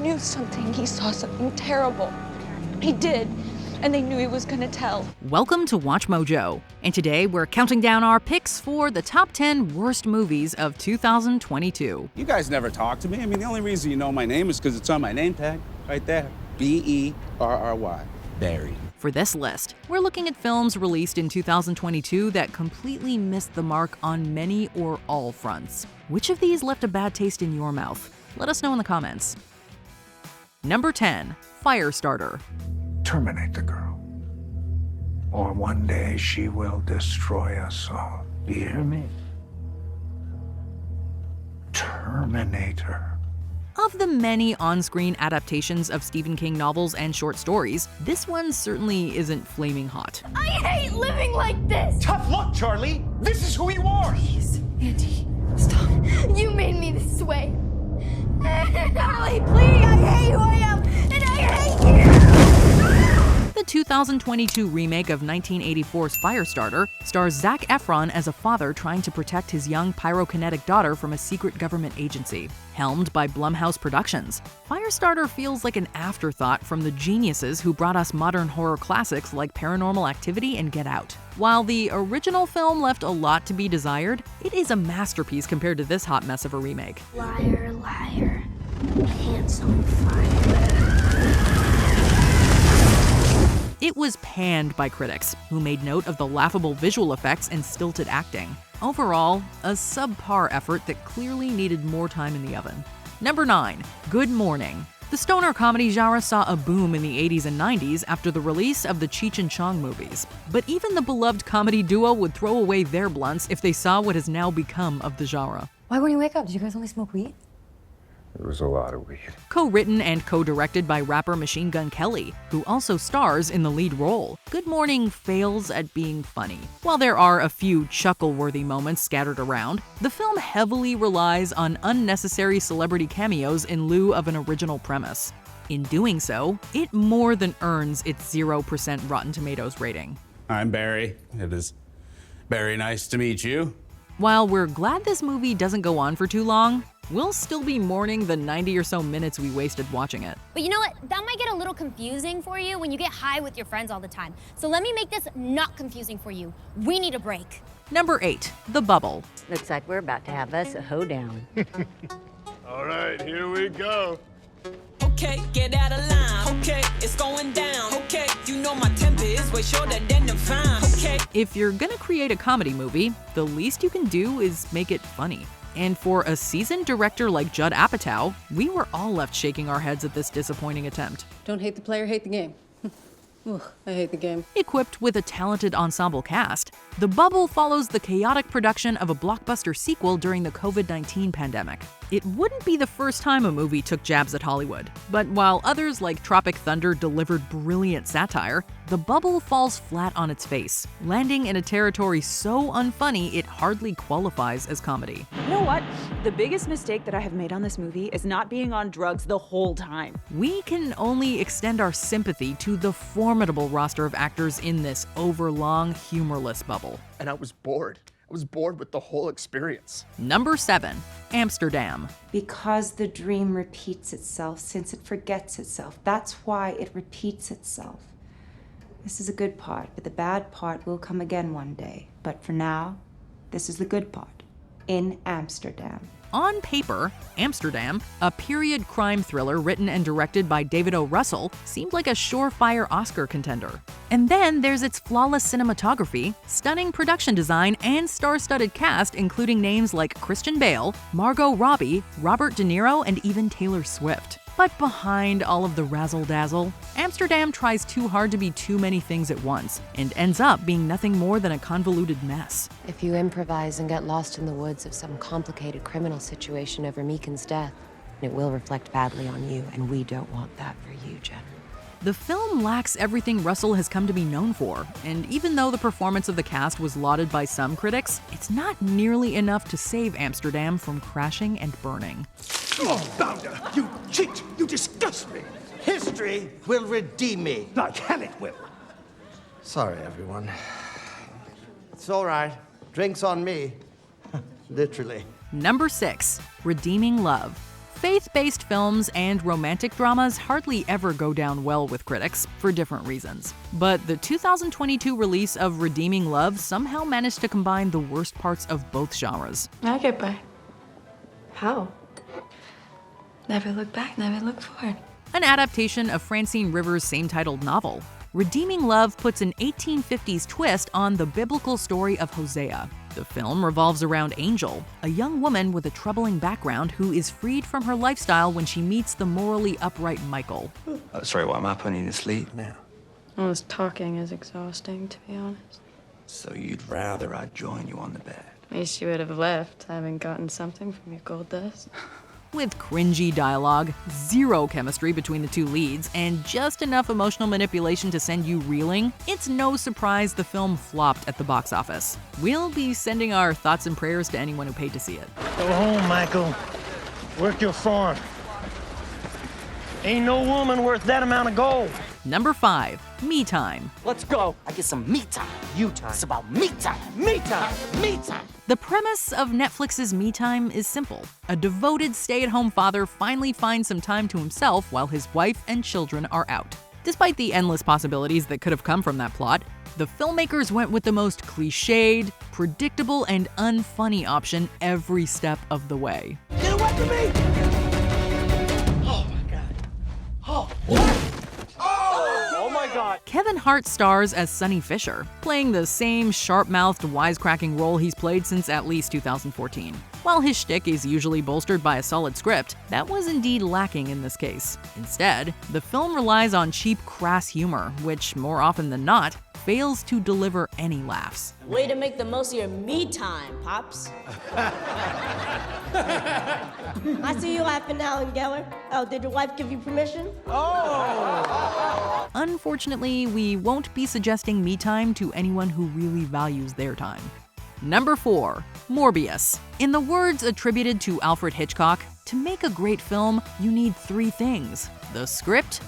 knew something. He saw something terrible. He did. And they knew he was gonna tell. Welcome to Watch Mojo, and today we're counting down our picks for the top 10 worst movies of 2022. You guys never talk to me. I mean, the only reason you know my name is because it's on my name tag, right there. B-E-R-R-Y, Barry. For this list, we're looking at films released in 2022 that completely missed the mark on many or all fronts. Which of these left a bad taste in your mouth? Let us know in the comments. Number 10, Firestarter. Terminate the girl, or one day she will destroy us all. Do you hear me? Terminate her. Of the many on-screen adaptations of Stephen King novels and short stories, this one certainly isn't flaming hot. I hate living like this! Tough luck, Charlie! This is who you are! Please, Andy, stop. You made me this way. Charlie, please! I hate who I am, and I hate you! The 2022 remake of 1984's Firestarter stars Zac Efron as a father trying to protect his young pyrokinetic daughter from a secret government agency. Helmed by Blumhouse Productions, Firestarter feels like an afterthought from the geniuses who brought us modern horror classics like Paranormal Activity and Get Out. While the original film left a lot to be desired, it is a masterpiece compared to this hot mess of a remake. Liar, liar, pants on fire. It was panned by critics, who made note of the laughable visual effects and stilted acting. Overall, a subpar effort that clearly needed more time in the oven. Number 9, Good Morning. The stoner comedy genre saw a boom in the 80s and 90s after the release of the Cheech and Chong movies. But even the beloved comedy duo would throw away their blunts if they saw what has now become of the genre. Why wouldn't you wake up? Did you guys only smoke weed? It was a lot of weed. Co-written and co-directed by rapper Machine Gun Kelly, who also stars in the lead role, Good Morning fails at being funny. While there are a few chuckle-worthy moments scattered around, the film heavily relies on unnecessary celebrity cameos in lieu of an original premise. In doing so, it more than earns its 0% Rotten Tomatoes rating. I'm Barry. It is very nice to meet you. While we're glad this movie doesn't go on for too long, we'll still be mourning the 90 or so minutes we wasted watching it. But you know what? That might get a little confusing for you when you get high with your friends all the time. So let me make this not confusing for you. We need a break. Number 8, The Bubble. Looks like we're about to have us a hoedown. All right, here we go. Okay, get out of line. Okay, it's going down. Okay, you know my temper is way shorter than the vine. Okay. If you're gonna create a comedy movie, the least you can do is make it funny. And for a seasoned director like Judd Apatow, we were all left shaking our heads at this disappointing attempt. Don't hate the player, hate the game. Ugh, I hate the game. Equipped with a talented ensemble cast, The Bubble follows the chaotic production of a blockbuster sequel during the COVID-19 pandemic. It wouldn't be the first time a movie took jabs at Hollywood, but while others like Tropic Thunder delivered brilliant satire, The Bubble falls flat on its face, landing in a territory so unfunny it hardly qualifies as comedy. You know what? The biggest mistake that I have made on this movie is not being on drugs the whole time. We can only extend our sympathy to the formidable roster of actors in this overlong, humorless bubble. And I was bored. I was bored with the whole experience. Number 7, Amsterdam. Because the dream repeats itself since it forgets itself. That's why it repeats itself. This is a good part, but the bad part will come again one day. But for now, this is the good part. In Amsterdam. On paper, Amsterdam, a period crime thriller written and directed by David O. Russell, seemed like a surefire Oscar contender. And then there's its flawless cinematography, stunning production design, and star-studded cast including names like Christian Bale, Margot Robbie, Robert De Niro, and even Taylor Swift. But behind all of the razzle-dazzle, Amsterdam tries too hard to be too many things at once, and ends up being nothing more than a convoluted mess. If you improvise and get lost in the woods of some complicated criminal situation over Meekin's death, it will reflect badly on you, and we don't want that for you, Jen. The film lacks everything Russell has come to be known for, and even though the performance of the cast was lauded by some critics, it's not nearly enough to save Amsterdam from crashing and burning. Oh, Bounder, you cheat! You disgust me! History will redeem me. Like hell it will. Sorry, everyone. It's all right. Drinks on me. Literally. Number 6, Redeeming Love. Faith-based films and romantic dramas hardly ever go down well with critics, for different reasons. But the 2022 release of Redeeming Love somehow managed to combine the worst parts of both genres. I get by. How? Never look back, never look forward. An adaptation of Francine Rivers' same-titled novel. Redeeming Love puts an 1850s twist on the biblical story of Hosea. The film revolves around Angel, a young woman with a troubling background who is freed from her lifestyle when she meets the morally upright Michael. Sorry, what am I putting you to sleep now? Well, this talking is exhausting, to be honest. So you'd rather I join you on the bed? At least you would have left, having gotten something from your gold dust. With cringy dialogue, zero chemistry between the two leads, and just enough emotional manipulation to send you reeling, it's no surprise the film flopped at the box office. We'll be sending our thoughts and prayers to anyone who paid to see it. Go home, Michael. Work your farm. Ain't no woman worth that amount of gold. Number 5, Me Time. Let's go. I get some me time. You time. It's about me time. Me time. Me time. The premise of Netflix's Me Time is simple. A devoted stay-at-home father finally finds some time to himself while his wife and children are out. Despite the endless possibilities that could have come from that plot, the filmmakers went with the most cliched, predictable, and unfunny option every step of the way. Get away from me! Oh my God. Oh, what? Oh my God. Kevin Hart stars as Sonny Fisher, playing the same sharp-mouthed, wisecracking role he's played since at least 2014. While his shtick is usually bolstered by a solid script, that was indeed lacking in this case. Instead, the film relies on cheap, crass humor, which, more often than not, fails to deliver any laughs. Way to make the most of your me time, Pops. I see you laughing now, and Geller. Oh, did your wife give you permission? Oh! Unfortunately, we won't be suggesting Me Time to anyone who really values their time. Number 4, Morbius. In the words attributed to Alfred Hitchcock, to make a great film, you need 3 things: the script,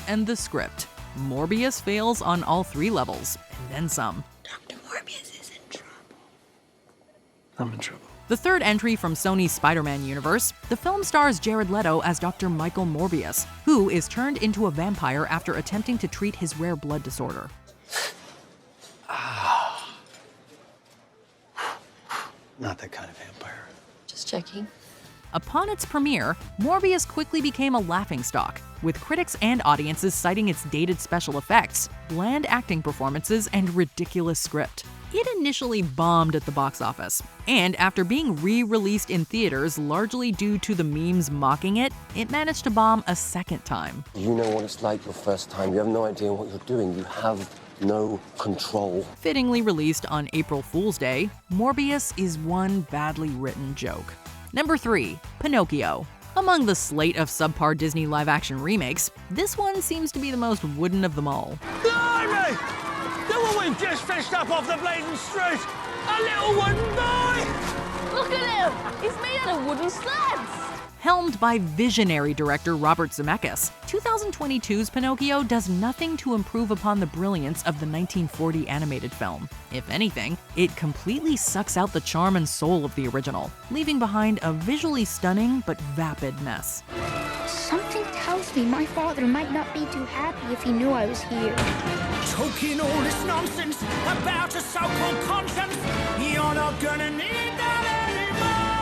and the script. Morbius fails on all 3 levels, and then some. Dr. Morbius is in trouble. I'm in trouble. The third entry from Sony's Spider-Man universe, the film stars Jared Leto as Dr. Michael Morbius, who is turned into a vampire after attempting to treat his rare blood disorder. Not that kind of vampire. Just checking. Upon its premiere, Morbius quickly became a laughingstock, with critics and audiences citing its dated special effects, bland acting performances, and ridiculous script. It initially bombed at the box office, and after being re-released in theaters largely due to the memes mocking it, it managed to bomb a second time. You know what it's like your first time. You have no idea what you're doing. You have no control. Fittingly released on April Fool's Day, Morbius is one badly written joke. Number 3, Pinocchio. Among the slate of subpar Disney live-action remakes, this one seems to be the most wooden of them all. Blimey! Look what we've just fished up off the blatant street! A little wooden boy! Look at him! He's made out of wooden sleds! Helmed by visionary director Robert Zemeckis, 2022's Pinocchio does nothing to improve upon the brilliance of the 1940 animated film. If anything, it completely sucks out the charm and soul of the original, leaving behind a visually stunning but vapid mess. Something tells me my father might not be too happy if he knew I was here. Talking all this nonsense about a so-called conscience, you're not gonna need that anymore.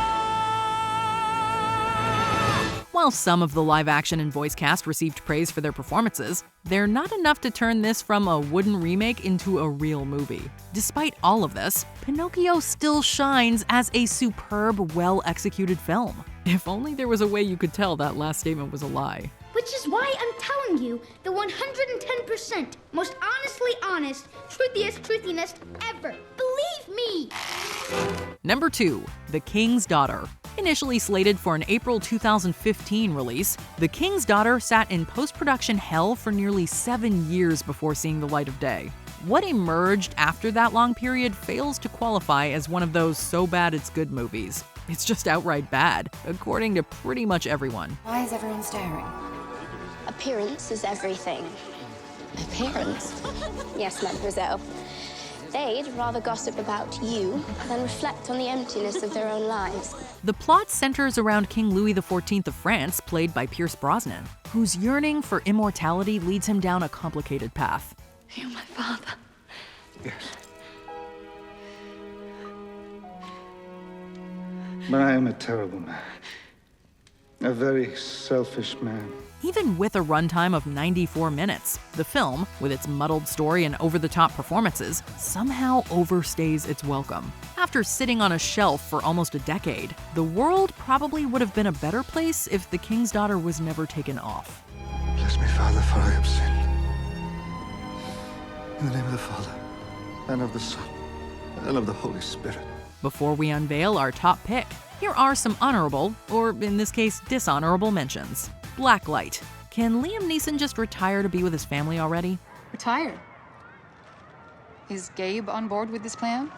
While some of the live-action and voice cast received praise for their performances, they're not enough to turn this from a wooden remake into a real movie. Despite all of this, Pinocchio still shines as a superb, well-executed film. If only there was a way you could tell that last statement was a lie. Which is why I'm telling you the 110% most honestly honest, truthiest ever. Believe me! Number 2, The King's Daughter. Initially slated for an April 2015 release, The King's Daughter sat in post-production hell for nearly 7 years before seeing the light of day. What emerged after that long period fails to qualify as one of those so bad it's good movies. It's just outright bad, according to pretty much everyone. Why is everyone staring? Appearance is everything. Appearance? Yes, mademoiselle. they'd rather gossip about you than reflect on the emptiness of their own lives. The plot centers around King Louis XIV of France, played by Pierce Brosnan, whose yearning for immortality leads him down a complicated path. You're my father. Yes. But I am a terrible man. A very selfish man. Even with a runtime of 94 minutes, the film, with its muddled story and over-the-top performances, somehow overstays its welcome. After sitting on a shelf for almost a decade, the world probably would have been a better place if The King's Daughter was never taken off. Bless me, Father, for I have sinned. In the name of the Father, and of the Son, and of the Holy Spirit. Before we unveil our top pick, here are some honorable, or in this case, dishonorable mentions. Blacklight. Can Liam Neeson just retire to be with his family already? Retire? Is Gabe on board with this plan?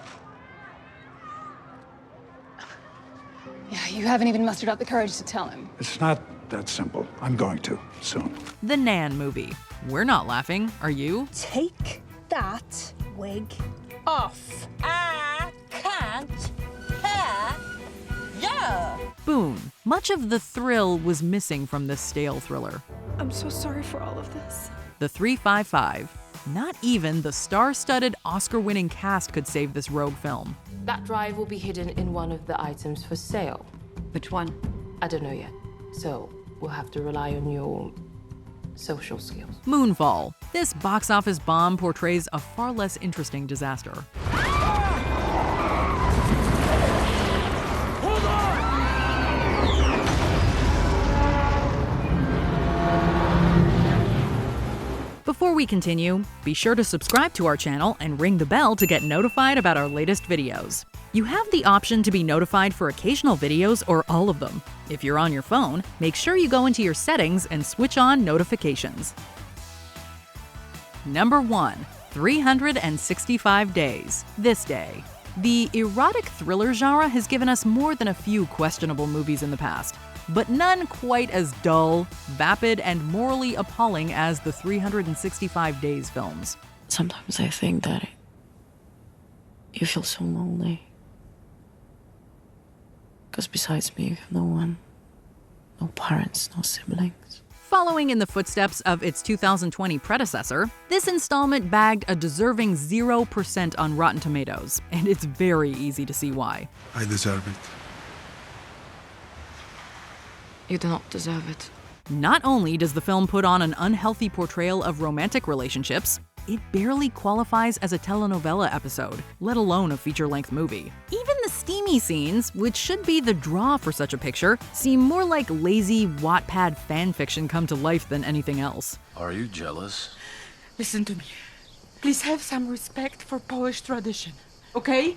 Yeah, you haven't even mustered up the courage to tell him. It's not that simple. I'm going to, soon. The Nan movie. We're not laughing, are you? Take that wig off. I can't bear you. Boone. Much of the thrill was missing from this stale thriller. I'm so sorry for all of this. The 355. Not even the star-studded, Oscar-winning cast could save this rogue film. That drive will be hidden in one of the items for sale. Which one? I don't know yet. So we'll have to rely on your social skills. Moonfall. This box office bomb portrays a far less interesting disaster. Before we continue, be sure to subscribe to our channel and ring the bell to get notified about our latest videos. You have the option to be notified for occasional videos or all of them. If you're on your phone, make sure you go into your settings and switch on notifications. Number 1. 365 Days. This Day. The erotic thriller genre has given us more than a few questionable movies in the past, but none quite as dull, vapid, and morally appalling as the 365 Days films. Sometimes I think that you feel so lonely. Because besides me, you have no one. No parents, no siblings. Following in the footsteps of its 2020 predecessor, this installment bagged a deserving 0% on Rotten Tomatoes, and it's very easy to see why. I deserve it. You do not deserve it. Not only does the film put on an unhealthy portrayal of romantic relationships, it barely qualifies as a telenovela episode, let alone a feature-length movie. Even the steamy scenes, which should be the draw for such a picture, seem more like lazy Wattpad fanfiction come to life than anything else. Are you jealous? Listen to me. Please have some respect for Polish tradition, okay?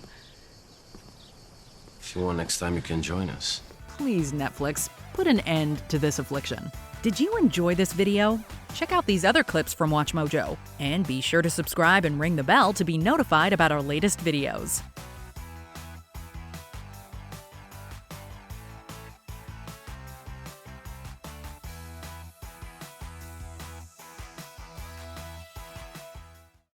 If you want next time, you can join us. Please, Netflix, put an end to this affliction. Did you enjoy this video? Check out these other clips from WatchMojo, and be sure to subscribe and ring the bell to be notified about our latest videos.